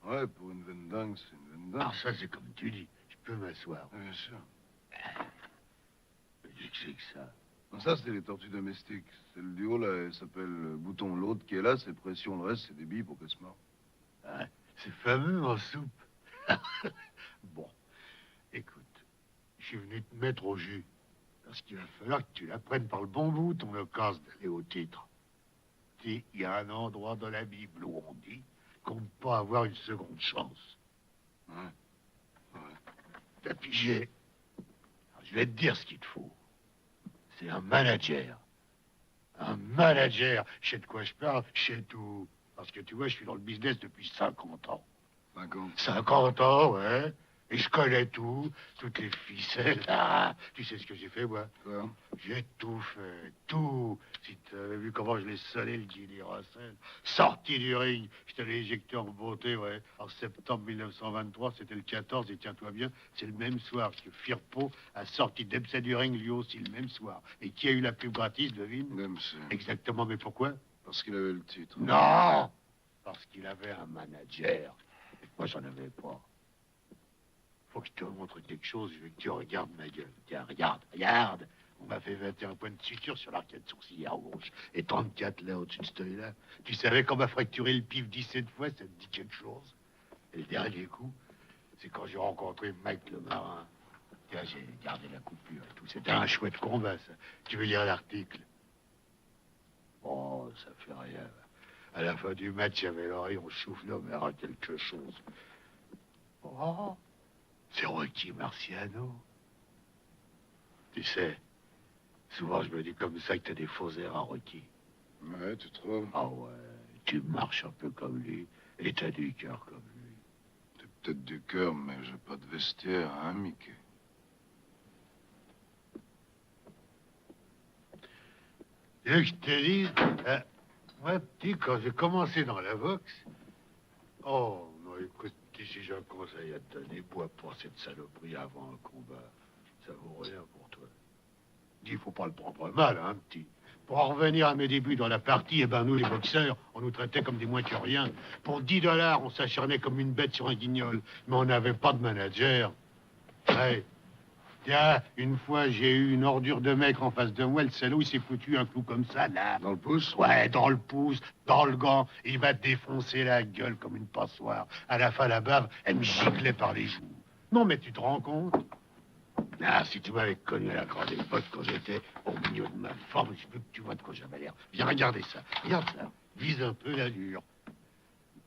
Ouais, pour une veine dingue, c'est une veine dingue. Ah, ça, c'est comme tu dis. Je peux m'asseoir. Bien sûr. Qu'est-ce que c'est que ça? Non, ça, c'est les tortues domestiques. Celle du haut, là, elle s'appelle Bouton. L'autre qui est là, c'est Pression. Le reste, c'est des billes pour qu'elle se mord. Ah, c'est fameux en soupe. Bon, écoute, je suis venu te mettre au jus. Parce qu'il va falloir que tu la prennes par le bon bout, ton occasion d'aller au titre. Il y a un endroit dans la Bible où on dit qu'on ne peut pas avoir une seconde chance. Ouais. T'as pigé. Alors, je vais te dire ce qu'il te faut. C'est un manager. Un manager. Je sais de quoi je parle, je sais tout. Parce que tu vois, je suis dans le business depuis 50 ans. 50. 50 ans, ouais. Et je connais tout, toutes les ficelles. Ah, tu sais ce que j'ai fait, moi? Quoi? J'ai tout fait, tout. Si t'avais vu comment je l'ai sonné, le Gilly Russell. Sorti du ring, je te l'ai éjecté en beauté, ouais. En septembre 1923, c'était le 14, et tiens-toi bien, c'est le même soir, parce que Firpo a sorti Dempsey du ring, lui aussi, le même soir. Et qui a eu la pub gratis, devine? Dempsey. Exactement, mais pourquoi? Parce qu'il avait le titre. Non! Parce qu'il avait un manager. Et moi, j'en avais pas. Faut que je te montre quelque chose, je veux que tu regardes ma gueule. Tiens, regarde, regarde. On m'a fait 21 points de suture sur l'arcade sourcilière gauche. Et 34 là, au-dessus de ce là. Tu savais qu'on m'a fracturé le pif 17 fois, ça te dit quelque chose? Et le dernier coup, c'est quand j'ai rencontré Mike le marin. Tiens, j'ai gardé la coupure et tout. C'était un chouette combat, ça. Tu veux lire l'article? Oh, ça fait rien. À la fin du match, il y avait l'oreille, on souffle, on verra quelque chose. Oh, c'est Rocky Marciano. Tu sais, souvent je me dis comme ça que t'as des faux airs à Rocky. Ouais, tu trouves? Ah ouais, tu marches un peu comme lui, et t'as du cœur comme lui. T'as peut-être du cœur, mais j'ai pas de vestiaire, hein, Mickey? Tu veux que je te dise, moi, petit, quand j'ai commencé dans la boxe, oh, non, écoute, si j'ai un conseil à te donner, bois pour cette saloperie avant un combat. Ça vaut rien pour toi. Dis, faut pas le prendre mal, hein, petit. Pour en revenir à mes débuts dans la partie, eh ben, nous, les boxeurs, on nous traitait comme des moins que rien. Pour 10 $ on s'acharnait comme une bête sur un guignol. Mais on n'avait pas de manager. Ouais. Tiens, une fois, j'ai eu une ordure de mec en face de moi. Le salaud, il s'est foutu un clou comme ça, là. Dans le pouce? Ouais, dans le pouce, dans le gant. Il m'a défoncé la gueule comme une passoire. À la fin, la bave, elle me giclait par les joues. Non, mais tu te rends compte? Ah, si tu m'avais connu à la grande époque, quand j'étais au milieu de ma forme, je veux que tu vois de quoi j'avais l'air. Viens regarder ça. Regarde ça. Vise un peu l'allure.